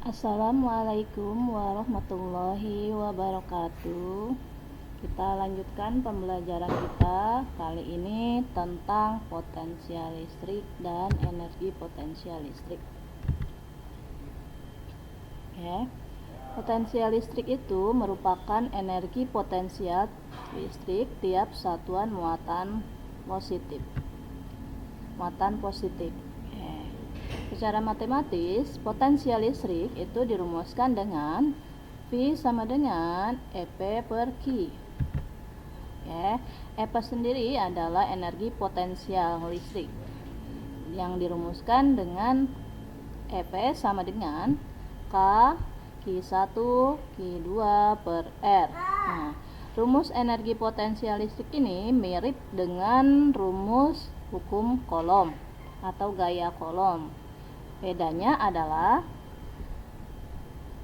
Assalamualaikum warahmatullahi wabarakatuh. Kita lanjutkan pembelajaran kita kali ini tentang potensial listrik dan energi potensial listrik. Oke. Potensial listrik itu merupakan energi potensial listrik tiap satuan muatan positif. Secara matematis, potensial listrik itu dirumuskan dengan V sama dengan EP per Q. EP sendiri adalah energi potensial listrik yang dirumuskan dengan EP sama dengan K Q1 Q2 per R. Nah, rumus energi potensial listrik ini mirip dengan rumus hukum Coulomb atau gaya Coulomb. Bedanya adalah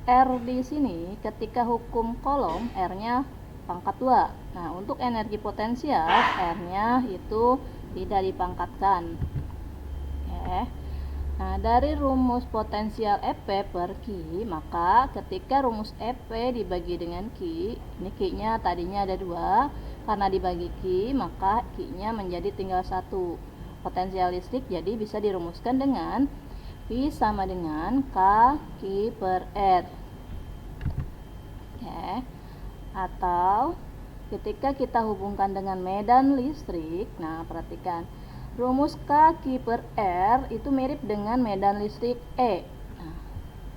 R di sini ketika hukum Coulomb R-nya pangkat 2. Nah, untuk energi potensial R-nya itu tidak dipangkatkan. Nah, dari rumus potensial EP per Q, maka ketika rumus EP dibagi dengan Q, ini Q-nya tadinya ada 2, karena dibagi Q, maka Q-nya menjadi tinggal 1. Potensial listrik jadi bisa dirumuskan dengan V sama dengan K Q per R. Atau ketika kita hubungkan dengan medan listrik, nah perhatikan, rumus K Q per R itu mirip dengan medan listrik E. Nah,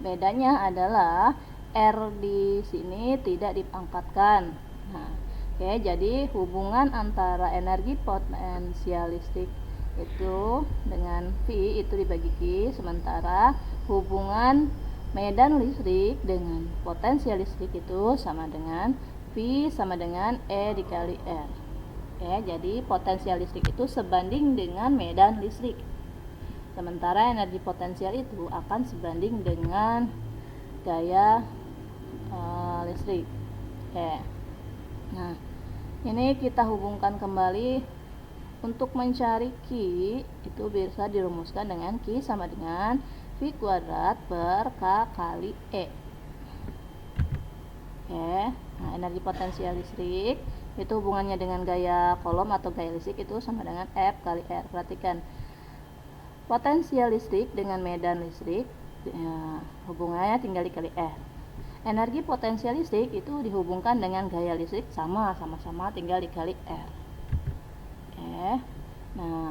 bedanya adalah R di sini tidak dipangkatkan. Nah, jadi hubungan antara energi potensial listrik itu dengan V itu dibagi Q, sementara hubungan medan listrik dengan potensial listrik itu sama dengan V sama dengan E dikali R. Jadi potensial listrik itu sebanding dengan medan listrik, sementara energi potensial itu akan sebanding dengan gaya listrik. Nah, ini kita hubungkan kembali. Untuk mencari Q itu bisa dirumuskan dengan Q sama dengan V kuadrat per K kali E. Nah, energi potensial listrik itu hubungannya dengan gaya Coulomb atau gaya listrik itu sama dengan F kali R. Perhatikan, potensial listrik dengan medan listrik hubungannya tinggal dikali R. Energi potensial listrik itu dihubungkan dengan gaya listrik sama-sama tinggal dikali R. Nah,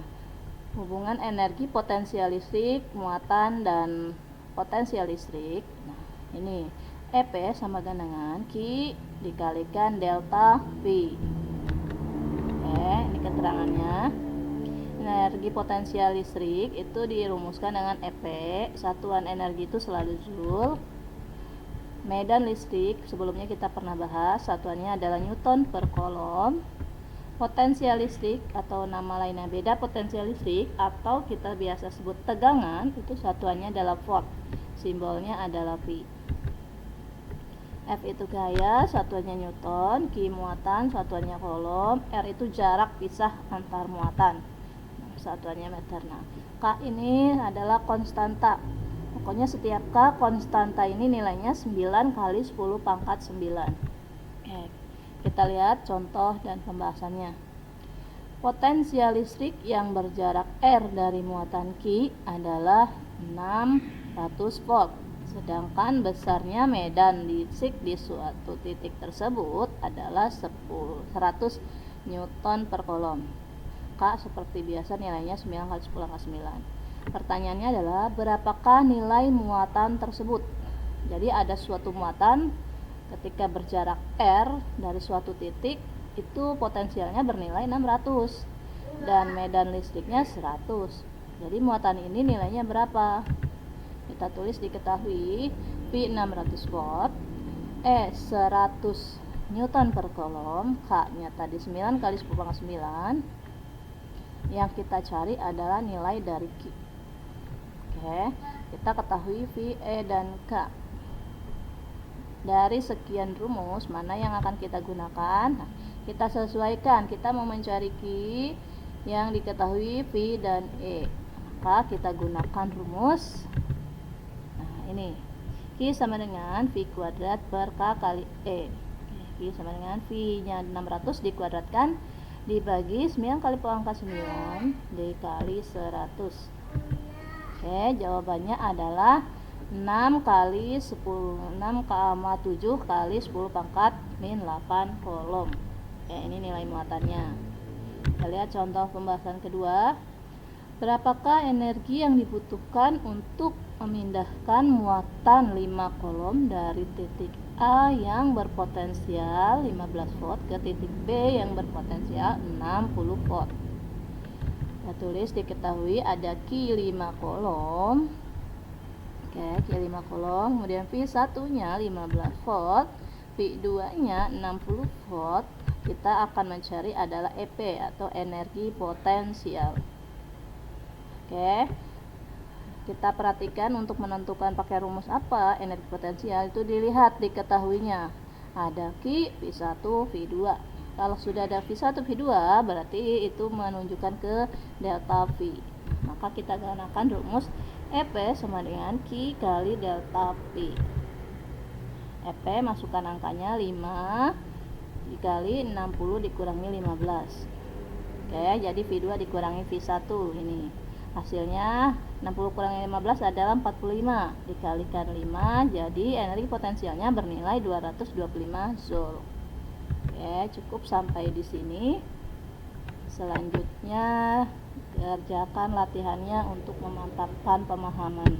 hubungan energi potensial listrik, muatan dan potensial listrik. Nah, ini EP sama dengan Q dikalikan delta V. Ini keterangannya. Energi potensial listrik itu dirumuskan dengan EP, satuan energi itu selalu Joule. Medan listrik sebelumnya kita pernah bahas, satuannya adalah Newton per Coulomb. Potensial listrik atau nama lainnya beda potensial listrik atau kita biasa sebut tegangan itu satuannya adalah volt, simbolnya adalah V. F itu gaya, satuannya Newton. Q muatan, satuannya Coulomb. R itu jarak pisah antar muatan, satuannya meter. Nah, K ini adalah konstanta, pokoknya setiap K konstanta ini nilainya 9 kali 10 pangkat 9. Kita lihat contoh dan pembahasannya. Potensial listrik yang berjarak R dari muatan Q adalah 600 volt, sedangkan besarnya medan listrik di suatu titik tersebut adalah 100 Newton per Coulomb. K seperti biasa nilainya 9 kali 10 pangkat 9. Pertanyaannya adalah berapakah nilai muatan tersebut? Jadi ada suatu muatan ketika berjarak R dari suatu titik itu potensialnya bernilai 600 dan medan listriknya 100. Jadi muatan ini nilainya berapa? Kita tulis diketahui V 600 volt, E 100 Newton per Coulomb, K-nya tadi 9 kali 10 pangkat 9. Yang kita cari adalah nilai dari Q. Kita ketahui V, E, dan K. Dari sekian rumus, mana yang akan kita gunakan? Nah, kita sesuaikan. Kita mau mencari Q yang diketahui V dan E. Maka kita gunakan rumus. Nah, ini Q sama dengan V kuadrat per K kali E. Q sama dengan V-nya 600 dikuadratkan dibagi 9 kali pangkat 9 dikali 100. Oke, jawabannya adalah 6 kali 10, 6,7 kali 10 pangkat min 8 kolom. Oke, ini nilai muatannya. Kita lihat contoh pembahasan kedua. Berapakah energi yang dibutuhkan untuk memindahkan muatan 5 kolom dari titik A yang berpotensial 15 volt ke titik B yang berpotensial 60 volt? Kita tulis diketahui ada Q 5 kolom. Oke, Q 5 kolom, kemudian V1 nya 15 volt, V2 nya 60 volt. Kita akan mencari adalah EP atau energi potensial. Oke, kita perhatikan untuk menentukan pakai rumus apa energi potensial itu dilihat diketahuinya. Ada Q, V1, V2. Kalau sudah ada V1, V2 berarti itu menunjukkan ke delta V. Maka kita gunakan rumus EP sama dengan Q kali delta V. EP masukkan angkanya 5 dikali 60 dikurangi 15. Oke, jadi V2 dikurangi V1 ini. Hasilnya 60 kurangi 15 adalah 45 dikalikan 5, jadi energi potensialnya bernilai 225 Joule. Oke, cukup sampai di sini. Selanjutnya kerjakan latihannya untuk memantapkan pemahaman.